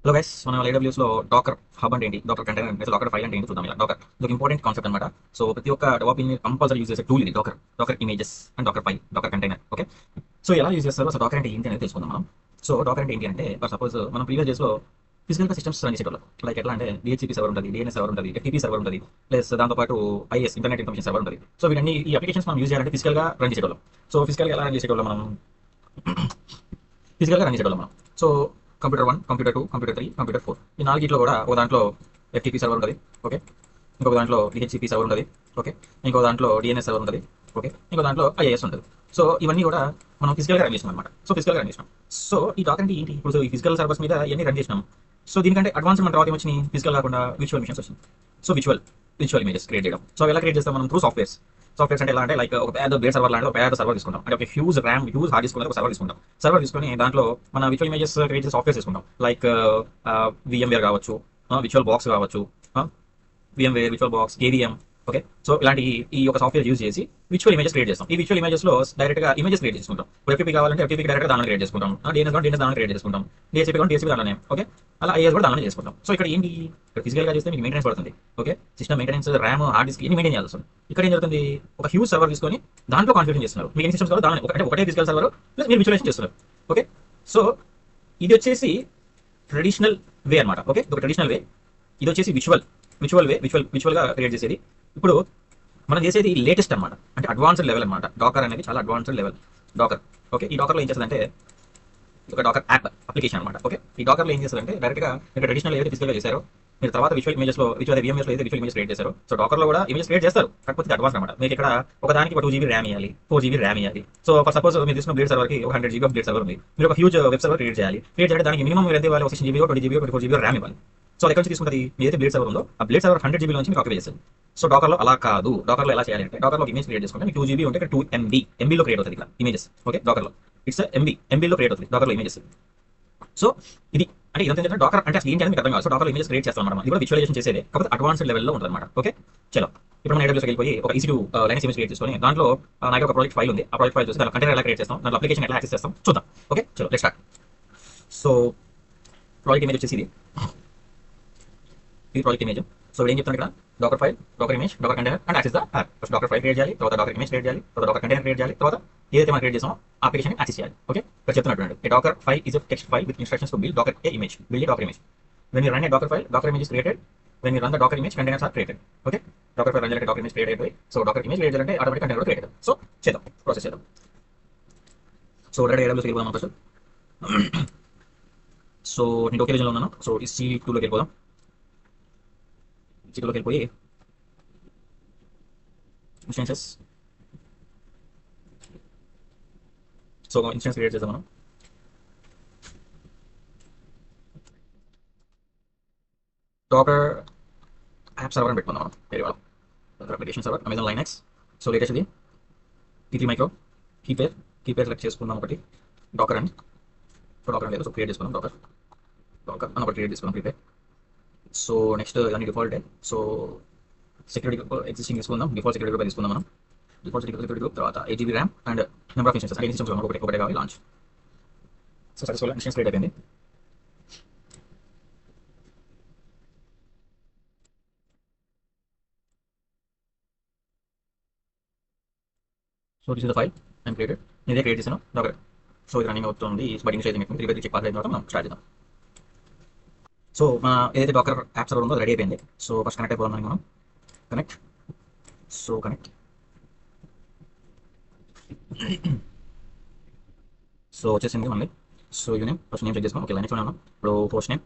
Hello guys, మనం AWS లో Dakar hub అంటే ఏంటి, డాకర్ కంటైనర్ అంటే డాకర్ ఫైల్ అంటే ఏంటి చూద్దాం. ఇలా డాకర్ ఇది ఒక ఇంపార్టెంట్ కాన్సెప్ట్ అనమాట. సో ప్రతి ఒక్క డెవలప్ ఇంజనీర్ కంపల్సరీ యూజ్ చేసే టూల్ ఇది docker. Docker images and docker file, docker container. Okay, so ఎలా యూజ్ చేస్తారో, అసలు డాకర్ అంటే ఏంటి అనేది తెలుసుకుందాం మనం. సో డాకర్ అంటే ఏంటి అంటే, ఫర్ సపోజ్ మనం ప్రీవియస్ డేస్ లో ఫిజికల్ గా సిస్టమ్స్ రన్ చేసేటోళ్ళం. లైక్ ఎట్లా అంటే DHCP సర్వర్ ఉంటుంది, DNS సర్వర్ ఉంటుంది, FTP సర్వర్ ఉంటుంది, ప్లస్ దాంతో పాటు IS ఇంటర్నెట్ ఇన్ఫర్మేషన్ సర్వర్ ఉంటుంది. సో వీటన్ని ఈ అప్లికేషన్స్ మనం యూజ్ చేయాలంటే ఫిజికల్ గా రన్ చేసేటోళ్ళం. సో ఫిజికల్ గా ఎలా రన్ చేసేటోళ్ళం మనం, ఫిజికల్గా రన్ చేసేవాళ్ళం మనం. So computer 1, computer 2, computer 3, computer 4, ఈ నాలుగిట్లో కూడా ఒక దాంట్లో FTP సర్వర్ ఉంటుంది. ఓకే, ఇంకొక దాంట్లో DHCP సర్వర్ ఉంటుంది. ఓకే, ఇంకో దాంట్లో DNS సర్వర్ ఉంటుంది. ఓకే, ఇంకో దాంట్లో IIS ఉంటుంది. సో ఇవన్నీ కూడా మనం ఫిజికల్గా రన్ చేసినాం అనమాట. సో ఫిజికల్గా రన్ చేసినాం. సో ఈ డాక్ అంటే ఏంటి, ఇప్పుడు ఈ ఫిజికల్ సర్వర్స్ మీద ఇవన్నీ రన్ చేసినాం. సో దీనికంటే అడ్వాన్స్ మన తర్వాత ఏమొచ్చినాయి, ఫిజికల్ కాకుండా విజువల్ మిషన్స్ వచ్చింది. సో విజువల్ ఇమేజెస్ క్రియేట్ చేయడం. సో ఎలా క్రియేట్ చేస్తాం మనం, త్రూ సాఫ్ట్వేర్స్ అంటే ఎలా అంటే, లైక్ ఒక పెద్ద బేర్ సర్వర్ లాంటి ఒక పెద్ద సర్వర్ తీసుకుంటాం. అంటే ఒక huge RAM, huge hard disk ఒక సర్వర్ తీసుకుంటాం. సర్వర్ తీసుకొని దాంట్లో మన విజువల్ ఇమేజెస్ క్రియేట్ చేసే సాఫ్ట్వేర్స్ తీసుకుంటాం. లైక్ VMware కావచ్చు, విజువల్ బాక్స్ కావచ్చు, VMware, visual box, KVM. Okay, so ఇలాంటి ఈ ఒక సాఫ్ట్వేర్ యూజ్ చేసి విజువల్ ఇమేజెస్ క్రియేట్ చేస్తాం. ఈ విజువల్ ఇమేజెస్ లో డైరెక్ట్ గా ఇమేజెస్ క్రియేట్ చేసుకుంటాం. FTP కావాలంటే FTP డైరెక్ట్ దానిలో క్రియేట్ చేసుకుంటాం. DNS కావాలంటే DNS దానిలో క్రియేట్ చేసుకుంటాం. DHCP కావాలంటే DHCP దానిలోనే. ఓకే, అలా IS కూడా దానిలో చేసుకుంటాం. సో ఇక్కడ ఏంటి, ఇక్కడ ఫిజికల్ గా చేస్తే మీకు మెయింటెనెన్స్ పడుతుంది. Okay, system maintenance, RAM, hard disk ఇన్ని మెయింటైన్ చేయాల్సి వస్తుంది. ఇక్కడ ఏం జరుగుతుంది, ఒక హ్యూజ్ సర్వర్ తీసుకొని దాంట్లో కాన్ఫిగరేషన్ చేస్తున్నారు. మీకు ఎన్ని సిస్టమ్స్ కావాలో దాని అంటే ఒకటే ఫిజికల్ సర్వర్ ప్లస్ మీరు విజువలైజేషన్ చేస్తున్నారు. ఓకే, సో ఇది వచ్చేసి ట్రెడిషనల్ వే అనమాట. ఓకే, ఒక ట్రెడిషనల్ వే. ఇది వచ్చేసి విజువల్ గా క్రియేట్ చేసేది. ఇప్పుడు మనం చేసేది లేటెస్ట్ అనమాట, అంటే అడ్వాన్స్డ్ లెవెల్ అనమాట. డాకర్ అనేది చాలా అడ్వాన్స్డ్ లెవెల్ డాకర్. ఓకే, ఈ డాకర్ లో ఏం చేస్తుందంటే ఒక డాకర్ యాప్ అప్లికేషన్ అనమాట. ఓకే, ఈ డాకర్ లో ఏం చేస్తుందంటే డైరెక్ట్ గా మీరు ట్రెడిషనల్ ఏదైతే ఫిజికల్ గా చేశారో, మీరు తర్వాత విజువల్ ఇమేజెస్ లో VMS లో అయితే విజువల్ ఇమేజ్ క్రియేట్ చేశారు. సో డాకర్ లో కూడా ఇమేజ్ క్రియేట్ చేస్తారు, కాకపోతే అడ్వాన్స్ అనమాట. మీకు ఇక్కడ ఒక దానికి 2 GB ర్యామ్ ఇవ్వాలి, 4 GB ర్యామ్ ఇవ్వాలి. సో ఫర్ సపోజ్ మీరు తీసుకున్న బ్లేడ్ సర్వర్ కి 100 GB బ్లేడ్ సర్వర్ ఉంది. మీరు ఒక హ్యూజ్ వెబ్ సర్వర్ క్రియేట్ చేయాలి. క్రియేట్ చేయాలి, దానికి మినిమం మీరు ఎంత ఇవ్వాలి, 16 GB, 20 GB, 24 GB ర్యామ్ ఇవ్వాలి. సో అది ఎక్కడ నుంచి తీసుకుంటుంది, ఏదైతే బ్లేడ్ సర్వర్ ఉందో ఆ బ్లేడ్ సర్వర్ 100 GB నుంచి మీకు ఆక్యుపై చేస్తుంది. సో డాకర్ లో అలా కాదు. డాకర్ లో ఎలా చేయాలి అంటే, డాకర్ లో ఇమేజ్ క్రియేట్ చేసుకుంటే మీకు 2 GB ఉంటే ఇక్కడ 2 MB లో క్రియేట్ అవుతుంది ఇక్కడ ఇమేజెస్. ఓకే, డాకర్ లో ఇట్స్ MB లో క్రియేట్ అవుతుంది డాకర్ లో ఇమేజెస్. సో ఇది అంటే ఇదంతా ఏంటంటే డాకర్ అంటే అసలు ఏంటి అనేది మీకు అర్థం కాదు. సో డాకర్ ఇమేజెస్ క్రియేట్ చేస్తాం అనమాట. ఇది కూడా విజువలైజేషన్ చేసేదే, కాకపోతే అడ్వాన్స్డ్ లెవెల్లో ఉంటుంది అనమాట. ఓకే, చలో ఇప్పుడు మనం AWS వెళ్ళిపోయి ఒక EC2 లైనక్స్ ఇమేజ్ క్రియేట్ చేసుకొని దాంట్లో నాకు ఒక ప్రాజెక్ట్ ఫైల్ ఉంది. ఆ ప్రాజెక్ట్ ఫైల్ చూసి దాని కంటైనర్ ఎలా క్రియేట్ చేస్తాం, దాంట్లో అప్లికేషన్ ఎట్లా యాక్సెస్ చేస్తాం చూద్దాం. ఓకే, చలో let's start. So project image వచ్చేసి ఇది ప్రాజెక్ట్ ఇమేజ్. సో ఏం చెప్తాను ఇక్కడ, docker file, docker image, docker container and access the app. First docker file create చేయాలి, తర్వాత డాకర్ ఇమేజ్ క్రియేట్ చేయాలి, తర్వాత డాకర్ కంటైనర్ క్రియేట్ చేయాలి, తర్వాత ఏదైతే మనం క్రియేట్ చేసామో అప్లికేషన్ యాక్సెస్ చేయాలి. ఓకే, ఇక్కడ చెప్తున్నట్టు a docker file is a text file with instructions to build docker a image, build docker image. When you run a Docker file, Docker image is created. When you run the Docker image, containers are created. Okay, Docker file run చేయాలంటే Docker image create అయిపోయి, so Docker image create చేయాలంటే automatic container create అవుతుంది. So చేద్దాం, process చేద్దాం. So direct AWS వెళ్ళిపోదాం first. So నేను ఒకే రీజన్లో ఉన్నాను. So EC2 లోకి వెళ్ళిపోదాం. EC2 లోకి వెళ్ళిపోయి ఇన్స్టెన్సెస్, సో ఇన్స్టెన్స్ క్రియేట్ చేద్దాం మనం. డాకర్ యాప్ సర్వర్ అని పెట్టుకుందాం మనం, వేరే వాళ్ళం. Application server, Amazon Linux. So latest ఇది T3 micro key pair select చేసుకుందాం ఒకటి. డాకర్ అండ్ డాకర్ లేదు, సో క్రియేట్ చేసుకుందాం డాకర్ అని ఒకటి క్రియేట్ చేసుకుందాం ప్రీపేర్. సో నెక్స్ట్ ఇవన్నీ డిఫాల్ట్. సో సెక్యూరిటీ ఎగ్జిస్టింగ్ తీసుకుందాం, డిఫాల్ట్ సెక్యూరిటీ గ్రూప్ తీసుకుందాం మనం. డిఫాల్ట్ సెక్యూరిటీ గ్రూప్ తర్వాత 8 GB RAM and number of instances, అంటే ఇన్స్టెన్స్ ఒకటే కావాలి launch. So successful instance create అయిపోయింది. So this is the file I'm created, ఇదే క్రియేట్ చేశాను డాకర్. సో ఇది రన్నింగ్ అవుతుంది, బట్ ఇనిషియలైజింగ్ అయిపోయింది. 3 చెక్ పాస్ అయిన తర్వాత మనం స్టార్ట్ చేద్దాం. సో మన ఏదైతే డాకర్ యాప్ సర్వర్ ఉందో రెడీ అయిపోయింది. సో ఫస్ట్ కనెక్ట్ అయిపోదాం మనం. Connect, so connect. సో వచ్చేసింది మళ్ళీ. సో యూనేమ్ ఫస్ట్ నేమ్ చెక్ చేసుకోండి. ఓకే, లైనక్స్ ఉన్నాం. ఇప్పుడు host name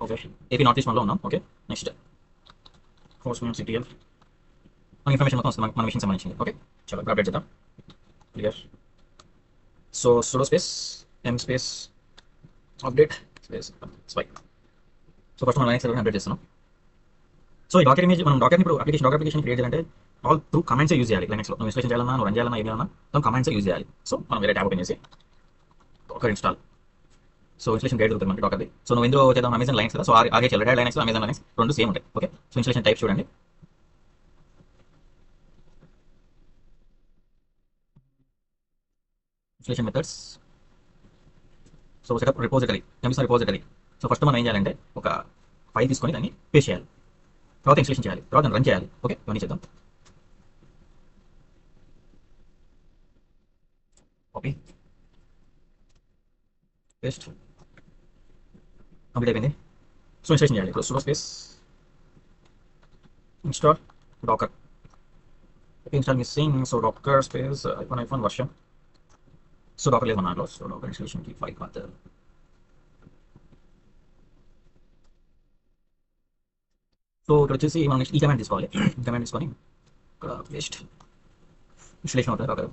okay, AP north east వన్లో ఉన్నాం. Okay, next host name CTL, మన ఇన్ఫర్మేషన్ మొత్తం వస్తుంది మన మిషన్ సంబంధించింది. ఓకే, చలో ఇప్పుడు అప్డేట్ చేద్దాం. Clear. So sudo space M space update space spy. So first మనం లైనక్స్ సర్వర్ అప్డేట్ చేస్తున్నాం. సో ఈ డాకర్ ఇమేజ్ మనం డాకర్ ఇప్పుడు డాకర్ అప్లికేషన్ క్రియేట్ చేయాలంటే ఆల్ త్రూ కమాండ్స్ యూజ్ చేయాలి. లైనక్స్లో నువ్వు ఇన్స్టాలేషన్ చేయాలన్నా, నువ్వు రన్ చేయాలన్నా, ఏం చేయాలన్నా మనం కమాండ్స్ యూజ్ చేయాలి. సో మనం వేరే ట్యాబ్ ఓపెన్ చేసి docker install. So installation guide దొరుకుతుంది మనకి డాకర్ది. సో నువ్వు ఎందులో చేద్దాం, అమెజాన్ లైనక్స్ కదా. సో ఆగే చేయాలి, రెడ్ లైనక్స్, అమెజాన్ లైనక్స్ రెండు సేమ్ ఉంటాయి. ఓకే, సో ఇన్స్టలేషన్ టైప్ చూడండి. Installation methods, so setup repository MS repository. So first మనం ఏం చేయాలంటే ఒక ఫైల్ తీసుకొని దాన్ని పేస్ట్ చేయాలి, తర్వాత ఇన్స్టలేషన్ చేయాలి, తర్వాత దాన్ని రన్ చేయాలి. ఓకే, ఇవన్నీ చేద్దాం. కాపీ పేస్ట్ కంప్లీట్ అయిపోయింది. సో ఇన్స్టలేషన్ చేయాలి. ఇప్పుడు sudo space install docker. Install missing. So Dakar space hyphen version. So docker లేదు మన దాంట్లో. సో డాకర్ ఇన్స్టలేషన్కి ఫైల్ పాత్. సో ఇక్కడ వచ్చేసి మనం నెక్స్ట్ ఈ కమాండ్ తీసుకోవాలి. ఈ కమాండ్ తీసుకొని ఇక్కడ పేస్ట్ ఇన్స్టలేషన్ అవుతుంది డాకర్.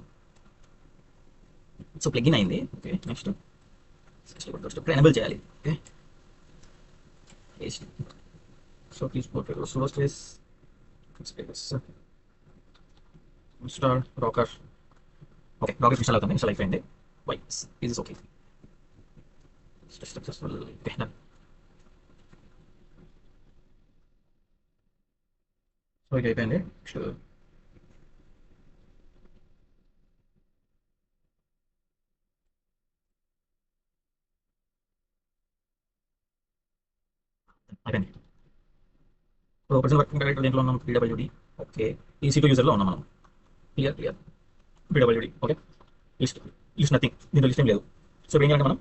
సో ప్లగిన్ అయింది. ఓకే, నెక్స్ట్ ఇప్పుడు ఎనేబుల్ చేయాలి. Okay, paste. So please sudo space install docker. Okay, docker install అవుతుంది. ఇన్స్టాల్ అయిపోయింది. Vice is okay, successful. Okay, done. So ఇది అయిపోయింది. నెక్స్ట్ అయిపోయింది. సో ప్రజెంట్ వర్కింగ్ డైరెక్టర్ దేంట్లో ఉన్నాం? పీడబ్ల్యూడి. ఓకే, EC2 యూజర్లో ఉన్నాం మనం. Clear clear. PWD. Okay, list list nothing, దీంట్లో లిస్ట్ ఏం లేదు. సో ఇప్పుడు ఏం చేయాలంటే మనం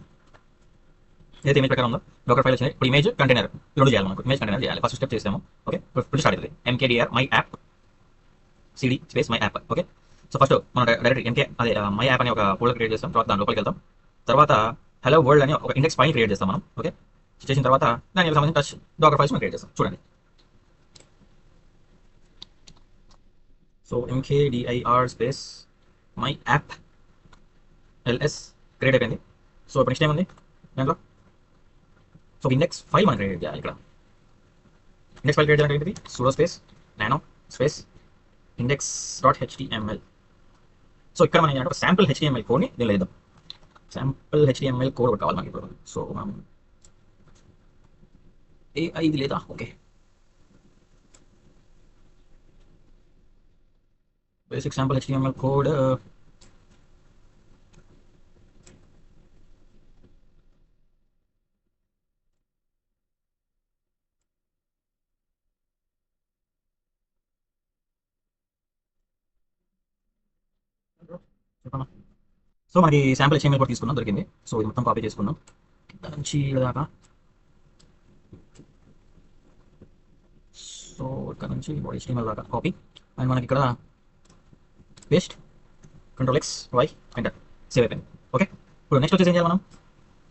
ఏదైతే ఇమేజ్ ప్రకారం ఉందో డాకర్ ఫైల్ వచ్చింది. ఇప్పుడు ఇమేజ్ కంటైనర్ రెండు చేయాలి మనకు. ఇమేజ్ కంటైనర్ చేయాలి. ఫస్ట్ స్టెప్ చేసాము. ఓకే, ఇప్పుడు స్టార్ట్ అవుతుంది. MKDR my app CD space my app. Okay, so first మనం డైరెక్ట్ MK అదే మై యాప్ అనే ఒక ఫోల్డర్ క్రియేట్ చేస్తాం. తర్వాత దాని లోపలికి వెళ్తాం. తర్వాత హలో వరల్డ్ అని ఒక ఇండెక్స్ ఫైల్ క్రియేట్ చేస్తాం మనం. ఓకే, చేసిన తర్వాత దానికి సంబంధించిన టచ్ డాకర్ ఫైల్స్ మనం క్రియేట్ చేస్తాం. చూడండి. So MKDIR space my app LS create అయిపోయింది. సో ఇప్పుడు నెక్స్ట్ ఏముంది దాంట్లో? సో ఇండెక్స్ ఫైల్ మనం క్రియేట్ చేయాలి. ఇక్కడ ఇండెక్స్ ఫైల్ క్రియేట్ చేయాలంటే ఏంటిది? Sudo space nano space index dot HTML. So ఇక్కడ మనం ఏంటంటే ఒక శాంపుల్ HTML కోడ్ని దీనిలో వేద్దాం. శాంపుల్ HTML కోడ్ ఒకటి కావాలి మనకి ఇప్పుడు. సో మనం ఇది లేదా? Okay, basic sample HTML code. చెప్పమ్మా. సో మనకి శాంపుల్ HTML కోడ్ తీసుకున్నాం, దొరికింది. సో ఇది మొత్తం కాపీ చేసుకుందాం కింద నుంచి ఇక్కడ దాకా. సో ఇక్కడ నుంచి HTML దాకా కాపీ. అండ్ మనకి ఇక్కడ పేస్ట్, Ctrl+X+Y ఎంటర్. సేవ్ అయిపోయింది. ఓకే, ఇప్పుడు నెక్స్ట్ వచ్చేసి ఏం చేయాలి మనం?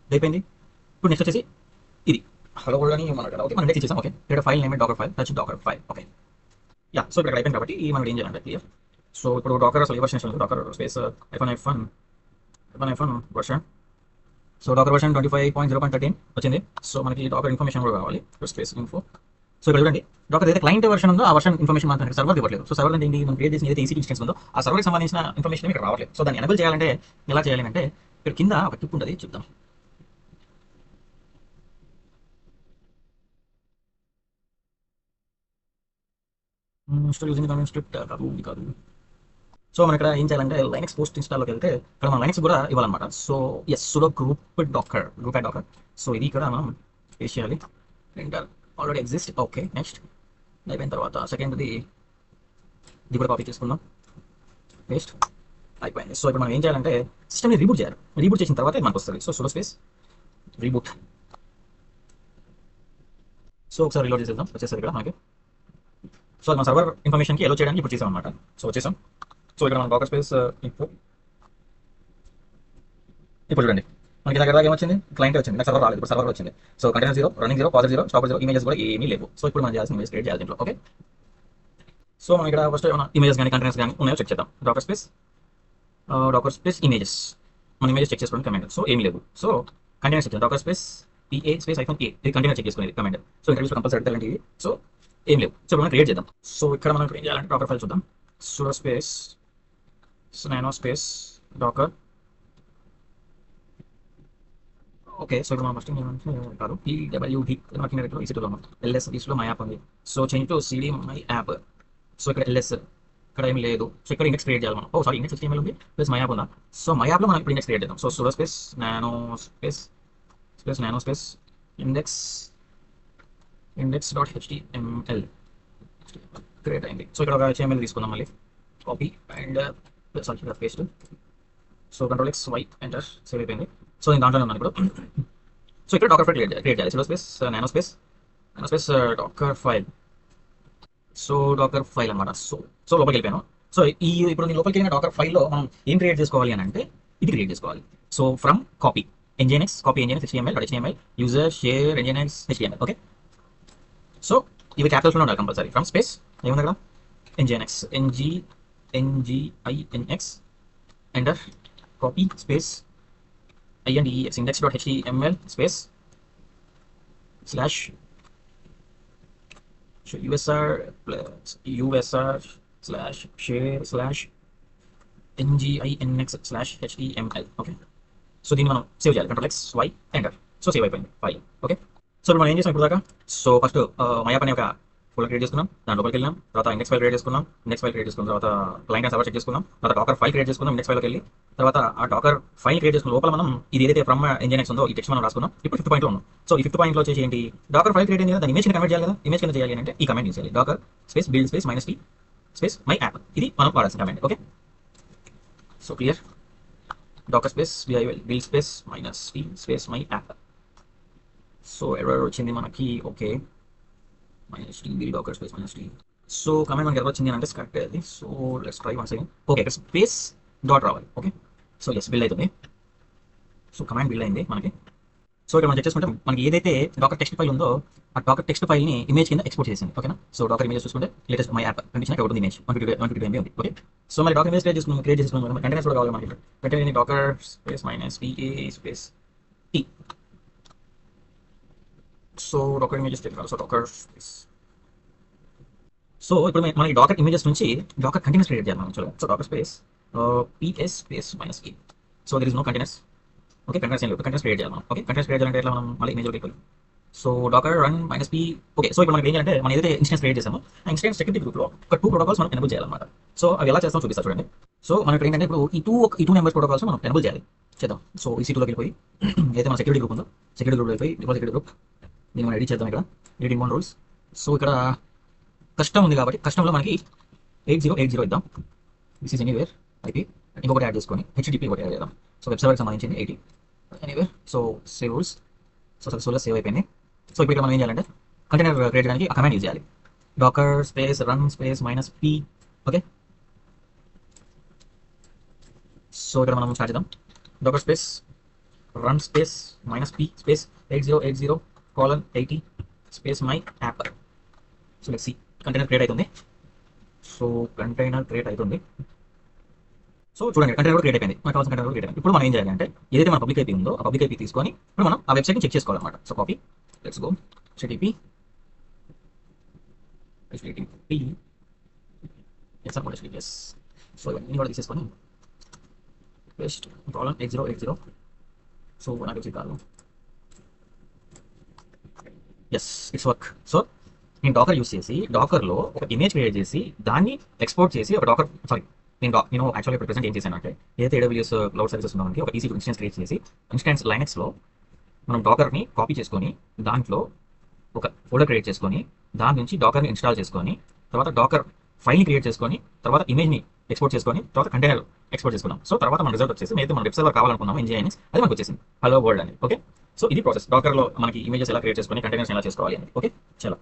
ఇది అయిపోయింది. ఇప్పుడు నెక్స్ట్ వచ్చేసి ఇది హలో వరల్డ్ అని మనం ఓకే మనం నెక్స్ట్ ఇచ్చేసాం. ఓకే, ఇక్కడ file name docker file, touch docker file. Okay, yeah. So ఇక్కడ అయిపోయింది కాబట్టి మనం ఏం చేయాలంటే క్లియర్. సో ఇప్పుడు డాకర్ అసలు ఏ వర్షన్ ఇస్తుంది? Docker space hyphen version. So docker version 25.0.13 వచ్చింది. సో మనకి డాకర్ ఇన్ఫర్మేషన్ కూడా కావాలి. Space info. సో ఇక్కడ చూడండి, డాకర్ ఏదైతే క్లయింట్ వర్షన్ ఉందో ఆ వర్షన్ ఇన్ఫర్మేషన్ మాత్రం సర్వర్ ఇవ్వట్లేదు. సో సర్వర్ అంటే ఏంటి? మనం క్రియేట్ చేసిన ఏదైతే EC2 ఇన్స్టెన్స్ ఉందో ఆ సర్వర్కి సంబంధించిన ఇన్ఫర్మేషన్ ఇక్కడ రావట్లేదు. సో దాన్ని ఎనేబుల్ చేయాలంటే ఎలా చేయాలి అంటే ఇక్కడ కింద ఒక టిప్ ఉంటుంది, చూద్దాం. ఇన్స్టాల్ యూజింగ్ కమాండ్ స్క్రిప్ట్ కాదు. సో మనం ఇక్కడ ఏం చేయాలంటే లైనక్స్ పోస్ట్ ఇన్స్టాల్లోకి వెళ్తే ఇక్కడ మనం లైనక్స్ కూడా ఇవ్వాలన్నమాట. So as sudo group docker. So ఇది ఇక్కడ మనం పేస్ట్ చేయాలి. Enter. Already exist. Okay, next అయిపోయిన తర్వాత సెకండ్ది ఇది కూడా కాపీ చేసుకుందాం. పేస్ట్ అయిపోయింది. సో ఇప్పుడు మనం ఏం చేయాలంటే సిస్టమ్ని రీబూట్ చేయాలి. రీబూట్ చేసిన తర్వాత మనకు వస్తుంది. So sudo space reboot. So ఒకసారి రీలోడ్ చేసేద్దాం. వచ్చేసరికి ఇక్కడ మనకి సో మన సర్వర్ ఇన్ఫర్మేషన్కి ఎలో చేయడానికి ఇప్పుడు చేసాం అనమాట. సో వచ్చేసాం. సో ఇక్కడ మనం డాకర్ స్పేస్ ఇన్ఫో. ఇప్పుడు చూడండి మనకి దగ్గర దాకా ఏమొచ్చింది? క్లయింట్ వచ్చింది. నాకు సర్వర్ రాలేదు, ఇప్పుడు సర్వర్ వచ్చింది. So container 0, running 0, పాజర్ 0, stopper 0, images కూడా ఏమీ లేవు. సో ఇప్పుడు మనం చేయాల్సిన ఇమేజ్ క్రియేట్ చేయాలి దీంట్లో. ఓకే, సో మనం ఇక్కడ ఫస్ట్ ఏమైనా ఇమేజెస్ కానీ కంటైనర్స్ కానీ ఉన్నాయో చెక్ చేద్దాం. Docker space images. మన ఇమేజెస్ చెక్ చేసుకోవడానికి కమాండ్. సో ఏమీ లేవు. సో కంటైనర్ చెక్ చేద్దాం. Docker space PA space hyphen A ఇది కంటైనర్ చెక్ చేసుకునేది కమాండ్. సో ఇంటర్వ్యూస్ కంపల్సరీ అడగాలంటే ఇవి. సో ఏం లేవు. సో మనం క్రియేట్ చేద్దాం. సో ఇక్కడ మనం ఏం చేయాలంటే డాకర్ ఫైల్ చూద్దాం. Sudo space nano space docker. Okay, so ఇప్పుడు మనం ఫస్ట్ కాదు PWD వర్కింగ్ డైరెక్టరీ EC2 లో LS లో మై యాప్ ఉంది. So change to CD my app. So ఇక్కడ LS ఇక్కడ ఏమి లేదు. సో ఇక్కడ ఇండెక్స్ క్రియేట్ చేయాలి మనం. సారీ, ఇండెక్స్ HTML ఉంది ప్లస్ మై యాప్ ఉందా. సో మై యాప్లో మనం ఇప్పుడు ఇండెక్స్ క్రియేట్ చేద్దాం. So sudo space nano space space nano space index.html create అయింది. సో ఇక్కడ ఒక HTML తీసుకుందాం మళ్ళీ copy and sorry paste. So control x y enter save అయిపోయింది. సో నేను దాంట్లోనే ఉన్నాను ఇప్పుడు. సో ఇక్కడ డాకర్ ఫైల్ క్రియేట్ చేయాలి. Space nano space docker file. So docker file అనమాట. సో లోపలికి వెళ్ళిపోయాను. సో ఇప్పుడు నేను లోపలికి వెళ్ళిన డాకర్ ఫైల్లో మనం ఏం క్రియేట్ చేసుకోవాలి అని అంటే ఇది క్రియేట్ చేసుకోవాలి. So from copy nginx html user share nginx html. Okay, so ఇవి క్యాపిటల్స్లో ఉండాలి కంపల్సరీ. ఫ్రమ్ స్పేస్ ఏముంది అక్కడ nginx nginx enter copy space index.html space slash usr slash share slash nginx/html. Okay, so దీన్ని మనం సేవ్ చేయాలి. Control x y enter. So save అయిపోయింది file. Okay, so ఇప్పుడు మనం ఏం చేసాం ఇప్పుడు దాకా. సో ఫస్ట్ మయాప్ అనే ఒక ఫోల్డర్ క్రియేట్ చేసుకున్నాం, దాని లోపలికి వెళ్ళాం, తర్వాత ఇండెక్స్ ఫైల్ క్రియేట్ చేసుకున్నాం, తర్వాత క్లయింట్ అండ్ సర్వర్ చెక్ చేసుకున్నాం, తర్వాత డాకర్ ఫైల్ క్రియేట్ చేసుకున్నాం ఇండెక్స్ ఫైల్కి వెళ్ళి, తర్వాత ఆ డాకర్ ఫైల్ క్రియేట్ చేసుకున్న లోపల మనం ఇది ఏదైతే ఫ్రమ్ nginx ఉందో ఈ టెక్స్ట్ మనం రాసుకున్నాం. ఇప్పుడు 5th పాయింట్లో ఉన్నాం. సో ఈ 5th పాయింట్లో వచ్చేసి ఏంటి, డాకర్ ఫైల్ క్రియేట్ అయింది కదా, దాని ఇమేజ్ కన్వర్ట్ చేయాలి కదా. ఇమేజ్ కింద చేయాలి అంటే ఈ కమెంట్ యూస్ చేయాలి, docker space build space -p space my app. ఇది మనం వాడాల్సిన command. Okay, so clear. Docker space build space -p space my app. So error వచ్చింది మనకి. Okay, -t build docker space -t. So command మనకి error వచ్చింది అంటే correct అది. So let's try once again. Okay, ఇక్కడ స్పేస్ డాట్ రావాలి. Okay, so yes build అవుతుంది. So command build అయింది మనకి. సో ఇక్కడ మనం చెక్ చేసుకుంటే మనకి ఏదైతే డాకర్ టెక్స్ట్ ఫైల్ ఉందో ఆ డాకర్ టెక్స్ట్ ఫైల్ని ఇమేజ్ కింద ఎక్స్పోర్ట్ చేసింది. ఓకేనా, సో డాకర్ ఇమేజ్ చూసుకుంటే లేటెస్ట్ మై యాప్ కండిషన్ ఇక్కడ ఉంటుంది. ఇమేజ్ 152 MB ఉంది. ఓకే, సో మరి డాకర్ ఇమేజ్ క్రియేట్ చేసుకున్నాం కంటైనర్స్ కూడా కావాలి మనకి. Container Docker space -pa space t. So Docker images తెలియాలి. So Dakar space. సో ఇప్పుడు మనకి డాకర్ ఇమేజెస్ నుంచి డాకర్ కంటైనర్స్ క్రియేట్ చేయాలి మనం. So Dakar space ps space -e. So there is no containers. Okay, containers ఏం లేదు. Containers create చేయాలి మనం. ఓకే, కంటైనర్స్ క్రియేట్ చేయాలంటే ఎట్లా మనం మళ్ళీ ఇమేజ్లోకి వెళ్ళి. So Dakar run -p. Okay, so ఇప్పుడు మనకి ఏం చేయాలంటే మనం ఏదైతే ఇన్స్టెన్స్ క్రియేట్ చేసామో ఆ ఇన్స్టెన్స్ సెక్యూరిటీ గ్రూప్లో ఒక 2 ప్రోటోకాల్స్ మనం ఎనేబుల్ చేయాలన్నమాట. సో అవి ఎలా చేస్తామో చూపిస్తా చూడండి. సో మనకి ఏంటంటే ఇప్పుడు ఈ టూ నెంబర్స్ ప్రోటోకాల్స్ మనం ఎనేబుల్ చేయాలి. చేద్దాం. సో EC2లోకి వెళ్ళిపోయి ఏదైతే మన సెక్యూరిటీ గ్రూప్ ఉందో సెక్యూరిటీ గ్రూప్ వెళ్ళిపోయి సెక్యూరిటీ గ్రూప్ దీన్ని మనం ఎడిట్ చేద్దాం. ఇక్కడ ఎడిటింగ్ వన్ రూల్స్. సో ఇక్కడ కస్టమ్ ఉంది కాబట్టి కస్టమ్లో మనకి 8080 ఇద్దాం. This is anywhere IP. ఇంకొకటి యాడ్ చేసుకొని HTTP ఒకటి యాడ్ చేద్దాం. సో వెబ్ సర్వర్కి సంబంధించింది 80 anywhere. So save rules. So సక్సెస్ఫుల్గా సేవ్ అయిపోయింది. సో ఇప్పుడు మనం ఏం చేయాలంటే కంటైనర్ క్రియేట్ చేయడానికి ఆ కమాండ్ యూజ్ చేయాలి. Docker space run space -p. Okay, so ఇక్కడ మనం స్టార్ట్ చేద్దాం. Docker space run space -p space 8080:80 space my app. So let's see container create అవుతుంది. సో కంటైనర్ క్రియేట్ అవుతుంది. సో చూడండి కంటైనర్ కూడా క్రియేట్ అయిపోయింది. మనకు కావాల్సిన కంటైనర్ క్రియేట్ అయిపోయింది. ఇప్పుడు మనం ఏం చేయాలి అంటే ఏదైతే మన పబ్లిక్ IP ఉందో ఆ పబ్లిక్ IP తీసుకొని ఇప్పుడు మనం ఆ వెబ్సైట్ని చెక్ చేసుకోవాలన్నమాట. So copy let's go HTTP HTTPS. So ఇవన్నీ కూడా తీసేసుకొని పేస్ట్ $8080. సో నాకు వచ్చి కాదు. Yes, it's work. సో నేను డాకర్ యూస్ చేసి డాకర్లో ఒక ఇమేజ్ క్రియేట్ చేసి దాన్ని ఎక్స్పోర్ట్ చేసి ఒక డాకర్ నేను యాక్చువల్లీ ఇప్పుడు ప్రెసెంట్ ఏం చేశాను అంటే ఏదైతే AWS క్లౌడ్ సర్వీసెస్ ఉందో మనకి ఒక EC2 ఇన్స్టెన్స్ క్రియేట్ చేసి ఇన్స్టెన్స్ లైనక్స్లో మనం డాకర్ని కాపీ చేసుకొని దాంట్లో ఒక ఫోల్డర్ క్రియేట్ చేసుకొని దాని నుంచి డాకర్ని ఇన్స్టాల్ చేసుకొని తర్వాత డాకర్ ఫైల్ని క్రియేట్ చేసుకొని తర్వాత ఇమేజ్ని ఎక్స్పోర్ట్ చేసుకొని తర్వాత కంటైనర్ ఎక్స్పోర్ట్ చేసుకున్నాం. సో తర్వాత మన రిజల్ట్ వచ్చేసి అయితే మన వెబ్ సర్వర్ కావాలనుకున్నాం nginx అది మనకు వచ్చేసింది హలో వరల్డ్ అని. ఓకే, సో ఇది ప్రాసెస్ డాకర్లో మనకి ఇమేజెస్ ఎలా క్రియేట్ చేసుకొని కంటైనర్స్ ఎలా చేసుకోవాలి అని. ఓకే, చాలా